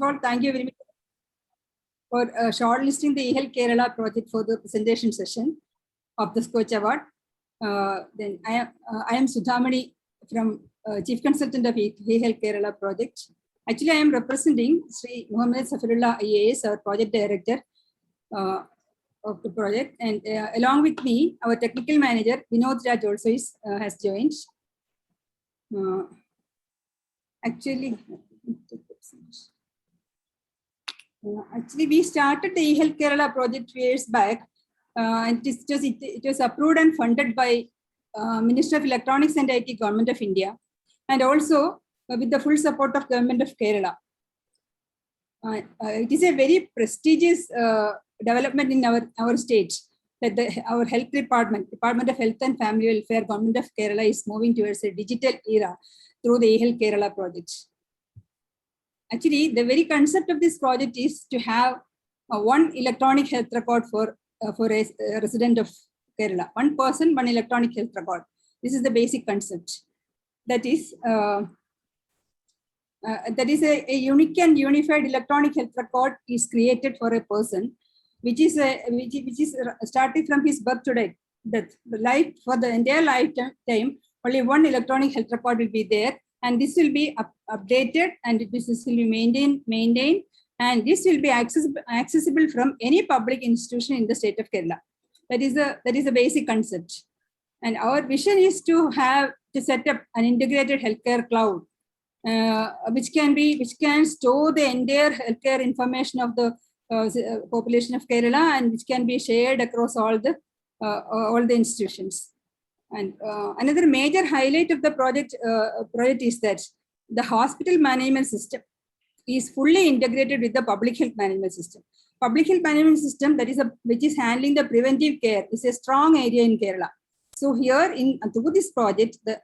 all, thank you very much for shortlisting the eHealth Kerala project for the presentation session of the Scotch Award. Then I am Sudhamani from Chief Consultant of eHealth Kerala project. Actually, I am representing Sri Muhammad Safirullah IAS, our project director of the project, and along with me, our technical manager Vinod Raj also has joined. Actually, we started the eHealth Kerala project 2 years back, and it was approved and funded by Ministry of Electronics and IT, Government of India, and also with the full support of Government of Kerala. It is a very prestigious development in our state that our health Department of Health and Family Welfare, Government of Kerala is moving towards a digital era through the eHealth Kerala project. Actually, the very concept of this project is to have one electronic health record for a resident of Kerala. One person, one electronic health record. This is the basic concept. That is a unique and unified electronic health record is created for a person, which is starting from his birth to death. For the entire lifetime, only one electronic health record will be there. And this will be updated, and this will be maintained, and this will be accessible from any public institution in the state of Kerala. That is the basic concept. And our vision is to set up an integrated healthcare cloud, which can store the entire healthcare information of the population of Kerala, and which can be shared across all the institutions. And another major highlight of the project is that the hospital management system is fully integrated with the public health management system. Public health management system which is handling the preventive care is a strong area in Kerala. So here through this project, the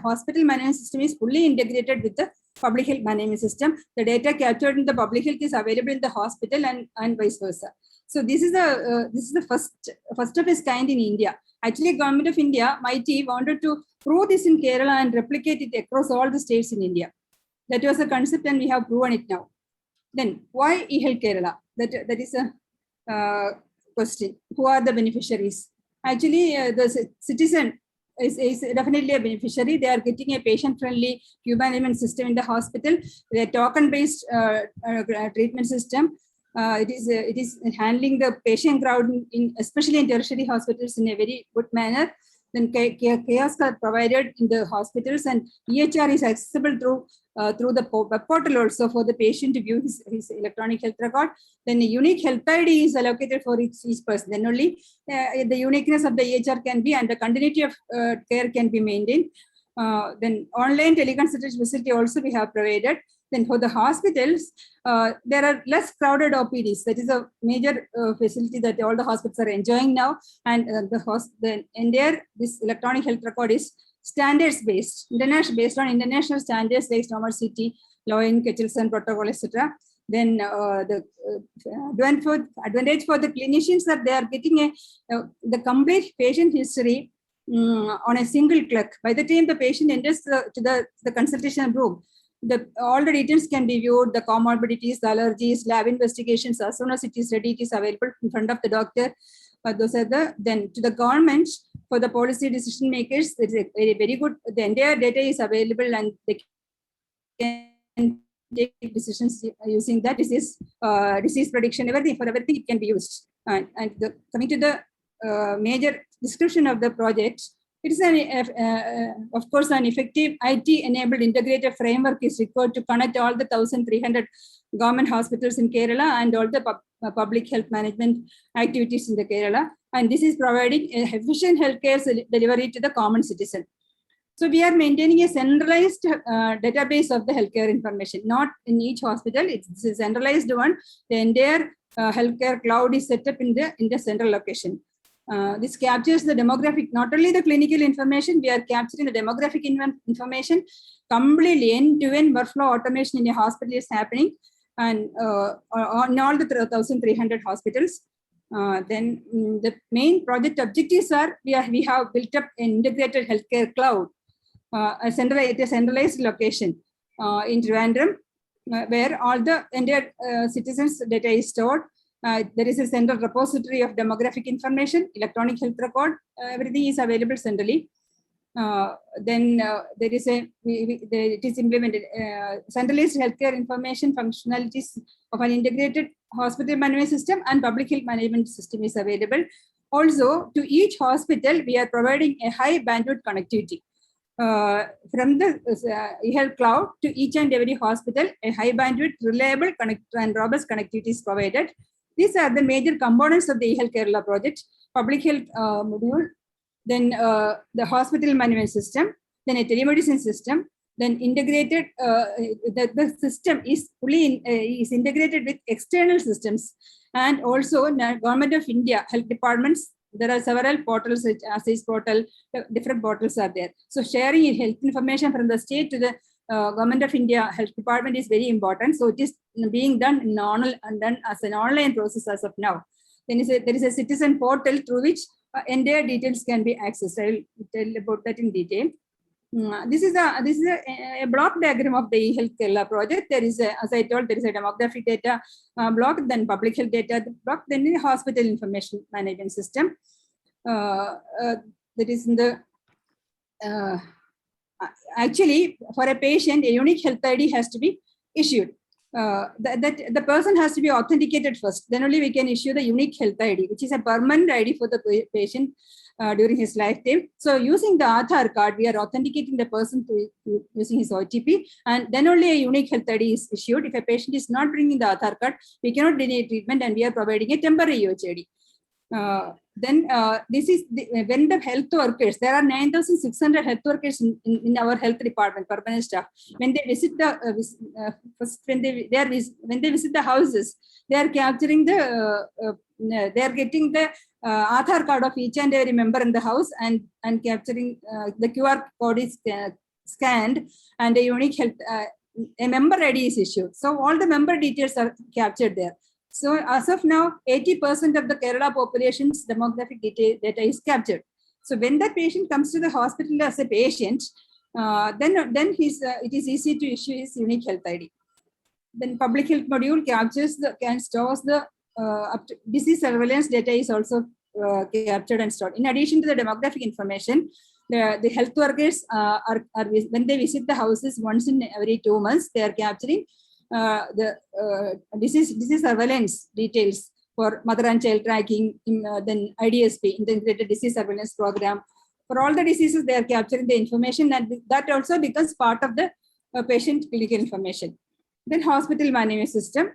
hospital management system is fully integrated with the public health management system. The data captured in the public health is available in the hospital and vice versa. So this is the first of its kind in India. Actually, Government of India, MIT, wanted to prove this in Kerala and replicate it across all the states in India. That was the concept, and we have proven it now. Then, why eHealth Kerala? That is a question. Who are the beneficiaries? Actually, the citizen is definitely a beneficiary. They are getting a patient-friendly queue management system in the hospital. A token-based treatment system. It is handling the patient crowd especially in tertiary hospitals in a very good manner. Then kiosks are provided in the hospitals, and EHR is accessible through the web portal also for the patient to view his electronic health record. Then a unique health ID is allocated for each person. Then only the uniqueness of the EHR can be, and the continuity of care can be maintained. Then online teleconsultation facility also we have provided. Then for the hospitals, there are less crowded OPDs. That is a major facility that all the hospitals are enjoying now. And this electronic health record is standards based, based on international standards like Normal City, Loin, Ketchelson protocol, etc. Then the advantage for the clinicians that they are getting the complete patient history on a single click. By the time the patient enters to the consultation room, all the details can be viewed, the comorbidities, the allergies, lab investigations. As soon as it is ready, it is available in front of the doctor. Those are then to the government, for the policy decision makers, it's a very good, the entire data is available, and they can take decisions using that. Disease prediction, everything it can be used. And coming to the major description of the project, it is of course an effective IT-enabled integrated framework is required to connect all the 1,300 government hospitals in Kerala and all the public health management activities in the Kerala. And this is providing efficient healthcare delivery to the common citizen. So we are maintaining a centralized database of the healthcare information, not in each hospital. It's a centralized one. The entire healthcare cloud is set up in the central location. This captures the demographic, not only the clinical information, we are capturing the demographic information completely. End-to-end workflow automation in a hospital is happening, and on all the 1,300 hospitals. Then the main project objectives are, we have built up an integrated healthcare cloud, a centralized location in Trivandrum, where all the entire citizens' data is stored. There is a central repository of demographic information, electronic health record, everything is available centrally. There is it is implemented centralized healthcare information functionalities of an integrated hospital management system and public health management system is available. Also, to each hospital, we are providing a high bandwidth connectivity. From the eHealth cloud to each and every hospital, a high bandwidth, reliable, and robust connectivity is provided. These are the major components of the eHealth Kerala project: public health module, then the hospital management system, then a telemedicine system, then integrated, the system is fully is integrated with external systems, and also Government of India health departments. There are several portals, such as this portal, different portals are there. So sharing health information from the state to the Government of India health department is very important. So it is being done in and done as an online process as of now. Then there is a citizen portal through which entire details can be accessed. I will tell about that in detail. This is a block diagram of the eHealth Kerala project. There is, as I told, there is a demographic data block, then public health data block, then the hospital information management system. That is in the actually, for a patient, a unique health ID has to be issued. That the person has to be authenticated first. Then only we can issue the unique health ID, which is a permanent ID for the patient during his lifetime. So using the Aadhaar card, we are authenticating the person to using his OTP, and then only a unique health ID is issued. If a patient is not bringing the Aadhaar card, we cannot deny treatment, and we are providing a temporary UHID. This is when the health workers, there are 9,600 health workers in our health department, permanent staff. When they visit the when they visit the houses, they are capturing the they are getting the Aadhaar card of each and every member in the house, and capturing the QR code is scanned, and a unique health a member ID is issued. So all the member details are captured there. So as of now, 80% of the Kerala population's demographic data is captured. So when the patient comes to the hospital as a patient, then it is easy to issue his unique health ID. Then public health module stores the disease surveillance data is also captured and stored. In addition to the demographic information, the health workers are when they visit the houses once in every 2 months, they are capturing the disease surveillance details for mother and child tracking, then IDSP, integrated disease surveillance program. For all the diseases, they are capturing the information, and that also becomes part of the patient clinical information. Then hospital management system.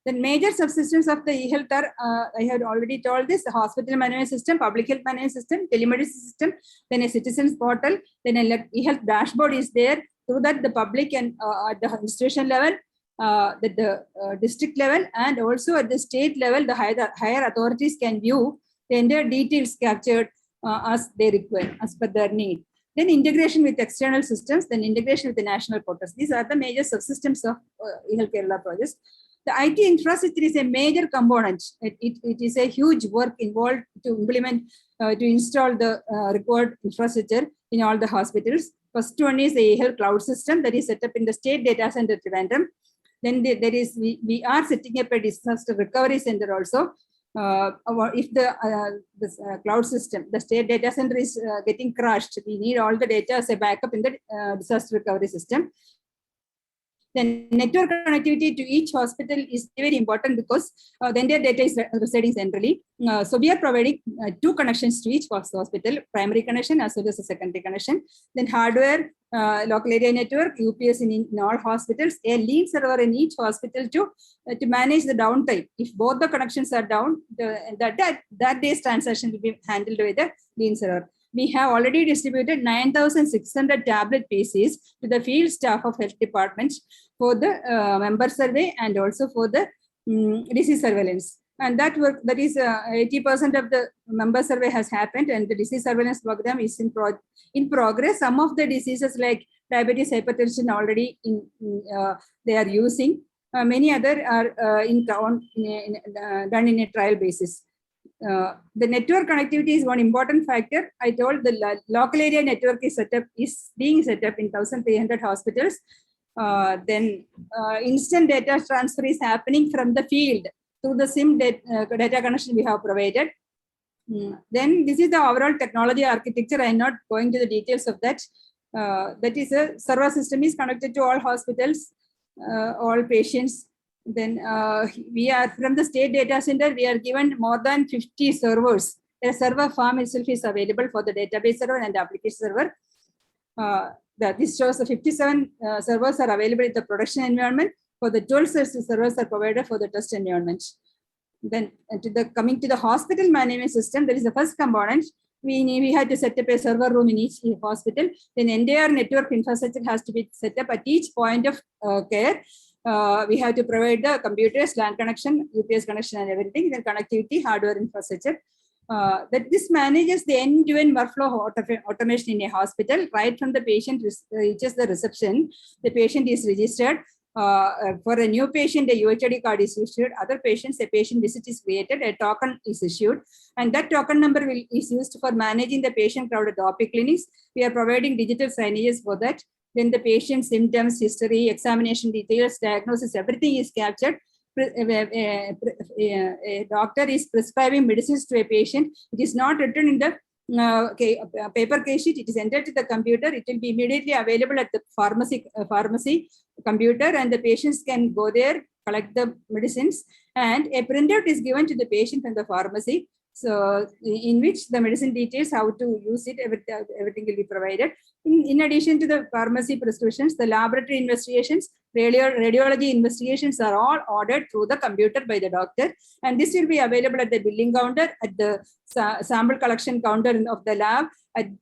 The major subsystems of the eHealth are, I had already told this, the hospital management system, public health management system, telemedicine system, then a citizens portal, then a eHealth dashboard is there. Through that, the public and at the institution level, the district level, and also at the state level, the higher authorities can view the entire details captured as they require, as per their need. Then integration with external systems, then integration with the national portals. These are the major subsystems of eHealth Kerala projects. The IT infrastructure is a major component. It is a huge work involved to implement, to install the required infrastructure in all the hospitals. First one is the eHealth cloud system that is set up in the state data center Trivandrum. Then we are setting up a disaster recovery center also. If the cloud system, the state data center is getting crashed, we need all the data as a backup in the disaster recovery system. Then network connectivity to each hospital is very important because then their data is residing centrally. So we are providing 2 connections to each hospital, primary connection as well as a secondary connection. Then hardware, local area network, UPS in all hospitals, a lean server in each hospital to manage the downtime. If both the connections are down, that day's transaction will be handled by the lean server. We have already distributed 9,600 tablet PCs to the field staff of health departments for the member survey and also for the disease surveillance. And that work, that is 80% of the member survey has happened, and the disease surveillance program is in progress. Some of the diseases like diabetes, hypertension already they are using. Many other are done in a trial basis. The network connectivity is one important factor. I told the local area network is being set up in 1,300 hospitals. Then instant data transfer is happening from the field through the SIM data connection we have provided. Then this is the overall technology architecture. I am not going to the details of that. That is a server system is connected to all hospitals, all patients. Then we are from the state data center, we are given more than 50 servers. A server farm itself is available for the database server and the application server. This shows the 57 servers are available in the production environment. For the 12 servers are provided for the test environment. Then coming to the hospital management system, that is the first component. We had to set up a server room in each hospital. Then entire network infrastructure has to be set up at each point of care. We have to provide the computers, LAN connection, UPS connection and everything, then connectivity, hardware infrastructure. That this manages the end-to-end workflow automation in a hospital. Right from the patient reaches the reception, the patient is registered. For a new patient, a UHID card is issued. Other patients, a patient visit is created, a token is issued, and that token number is used for managing the patient crowd at the OP clinics. We are providing digital signages for that. Then the patient symptoms, history, examination details, diagnosis, everything is captured. A doctor is prescribing medicines to a patient. It is not written in the paper case sheet. It is entered to the computer. It will be immediately available at the pharmacy computer, and the patients can go there, collect the medicines, and a printout is given to the patient from the pharmacy. So in which the medicine details, how to use it, everything will be provided. In addition to the pharmacy prescriptions, the laboratory investigations, radiology investigations are all ordered through the computer by the doctor. And this will be available at the billing counter, at the sample collection counter of the lab, and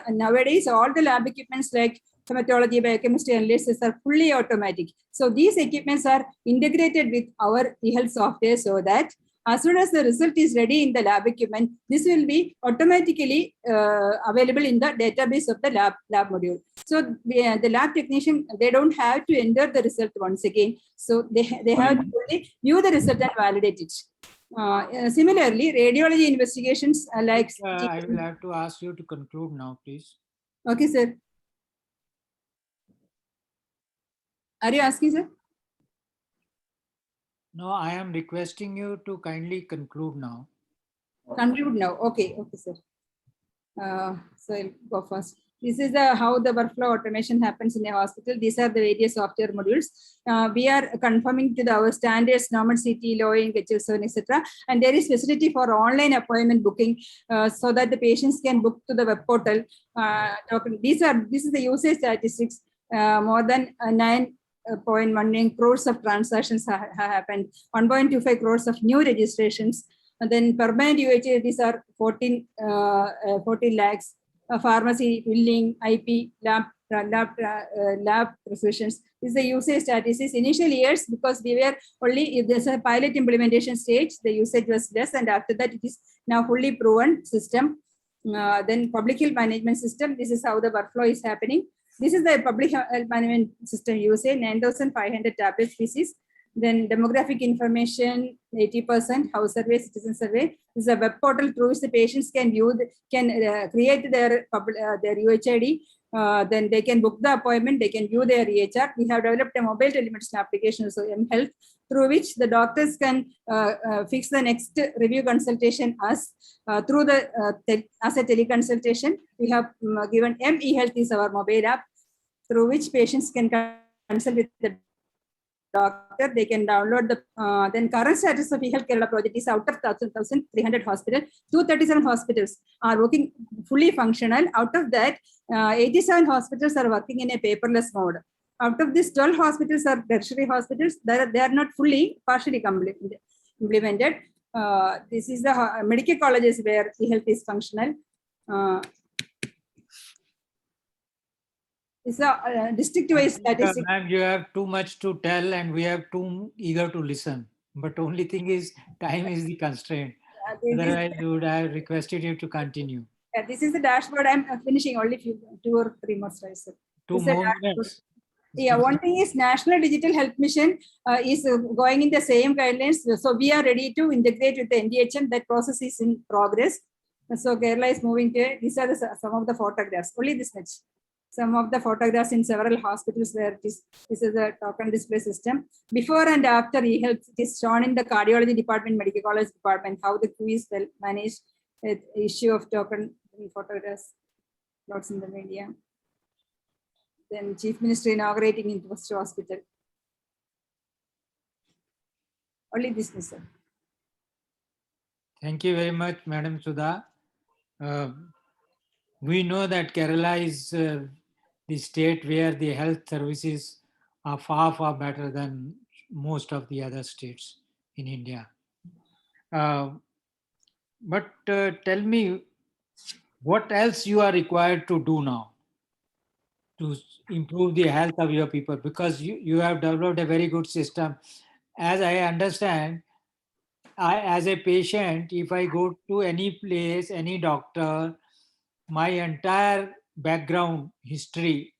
nowadays all the lab equipments like hematology, biochemistry, analysis are fully automatic. So these equipments are integrated with our eHealth software so that as soon as the result is ready in the lab equipment, this will be automatically available in the database of the lab module. So the lab technician, they don't have to enter the result once again. So they have to only view the result and validate it. Similarly, radiology investigations like... I will have to ask you to conclude now, please. Okay, sir. Are you asking, sir? No, I am requesting you to kindly conclude now. Conclude now. Okay, sir. So I'll go first. This is how the workflow automation happens in a hospital. These are the various software modules. We are conforming to our standards, normal CT, lowering, HL7, etc. And there is facility for online appointment booking so that the patients can book to the web portal. This is the usage statistics. More than 9.19 crores of transactions have happened. 1.25 crores of new registrations. And then permanent UHA, these are 14 lakhs. Pharmacy, billing, IP, lab prescriptions. This is the usage statistics. Initial years, because we were only, if there's a pilot implementation stage, the usage was less, and after that, it is now fully proven system. Then public health management system. This is how the workflow is happening. This is the public health management system usage, 9,500 tablet species. Then demographic information, 80%, house survey, citizen survey. This is a web portal through which the patients can create their UHID. Then they can book the appointment, they can view their EHR. We have developed a mobile telemedicine application, so eHealth, through which the doctors can fix the next review consultation as through as a teleconsultation. We have given eHealth is our mobile app through which patients can consult with the doctor. They can download the then current status of eHealth Kerala project is out of 1,300 hospitals. 237 hospitals are working fully functional. Out of that, 87 hospitals are working in a paperless mode. Out of these, 12 hospitals are tertiary hospitals. They are not fully, partially implemented. This is the medical colleges where eHealth is functional. It's a district-wise statistics. Ma'am, you have too much to tell and we have too eager to listen. But only thing is, time is the constraint. Otherwise, we would have requested you to continue. This is the dashboard. I'm finishing only 2 or 3 more slides. 2 more minutes. Yeah, one thing is National Digital Health Mission is going in the same guidelines. So we are ready to integrate with the NDHM. That process is in progress. So Kerala is moving to, these are some of the photographs, only this much. some of the photographs in several hospitals where this is a token display system. Before and after eHealth, it is shown in the cardiology department, medical college department, how the queue is well managed, issue of token photographs, lots in the media. Then Chief Minister inaugurating University Hospital. Only this, sir. Thank you very much, Madam Sudha. We know that Kerala is the state where the health services are far, far better than most of the other states in India. But tell me, what else you are required to do now to improve the health of your people? Because you have developed a very good system. As I understand, as a patient, if I go to any place, any doctor, my entire background history,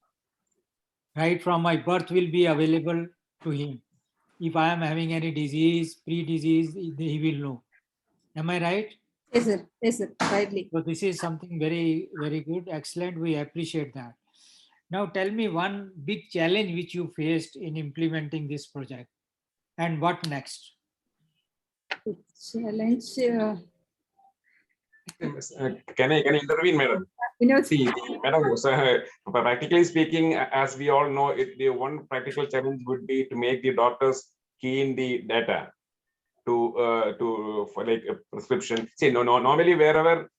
right from my birth, will be available to him. If I am having any disease, pre-disease, he will know. Am I right? Yes, sir. Yes, sir. Rightly. So this is something very, very good. Excellent. We appreciate that. Now tell me one big challenge which you faced in implementing this project, and what next? Challenge. Can I intervene, madam? See, madam, so, practically speaking, as we all know, the one practical challenge would be to make the doctors key in the data for like a prescription. See, normally wherever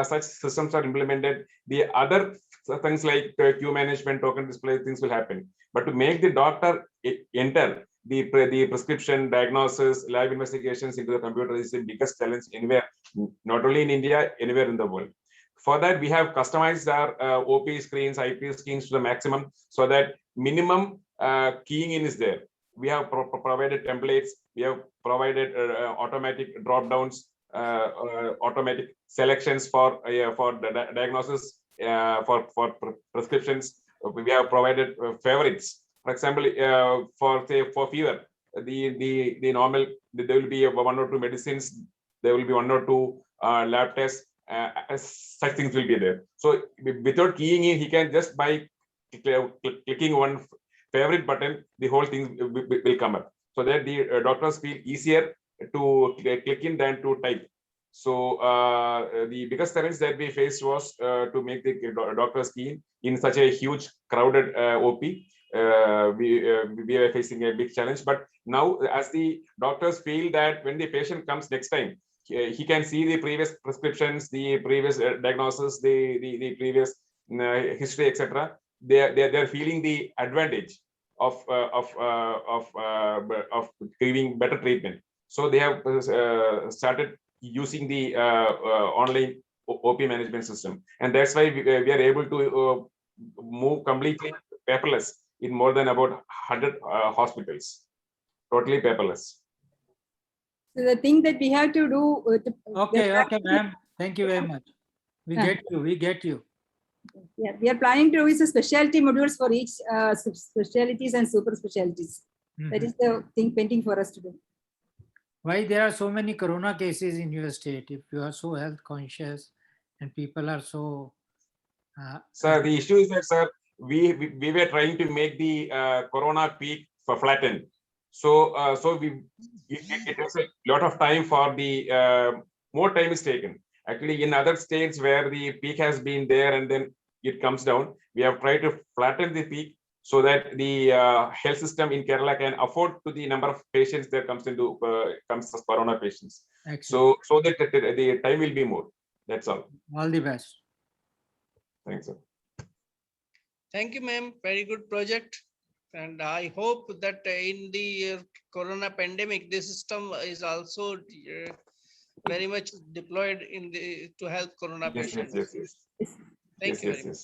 such systems are implemented, the other things like queue management, token display, things will happen. But to make the doctor enter the prescription, diagnosis, lab investigations into the computer is the biggest challenge anywhere, not only in India, anywhere in the world. For that, we have customized our OP screens, IP screens to the maximum so that minimum keying in is there. We have provided templates. We have provided automatic drop downs, automatic selections for the diagnosis, for prescriptions. We have provided favorites. For example, for fever, the normal, there will be 1 or 2 medicines. There will be 1 or 2 lab tests. Such things will be there. So without keying in, he can just by clicking one favorite button, the whole thing will come up, so that the doctors feel easier to click in than to type. So the biggest challenge that we faced was to make the doctors key in such a huge crowded OP. We were facing a big challenge, but now as the doctors feel that when the patient comes next time, he can see the previous prescriptions, the previous diagnosis, the previous history, etc. They're feeling the advantage of giving better treatment. So they have started using the online OP management system, and that's why we are able to move completely paperless in more than about 100 hospitals, totally paperless. So the thing that we have to do. Okay, ma'am. Thank you very much. We get you. We get you. Yeah, we are planning to use a specialty modules for each specialties and super specialties. That is the thing pending for us to do. Why there are so many corona cases in your state? If you are so health conscious and people are so. Sir, the issue is that, sir, we were trying to make the corona peak for flattened. So it takes a lot of time for the more time is taken. Actually, in other states where the peak has been there and then it comes down, we have tried to flatten the peak so that the health system in Kerala can afford to the number of patients that comes as corona patients. Excellent. So that the time will be more. That's all. All the best. Thanks, sir. Thank you, ma'am. Very good project. And I hope that in the corona pandemic, this system is also very much deployed in to help corona patients. Yes. Thank you very much.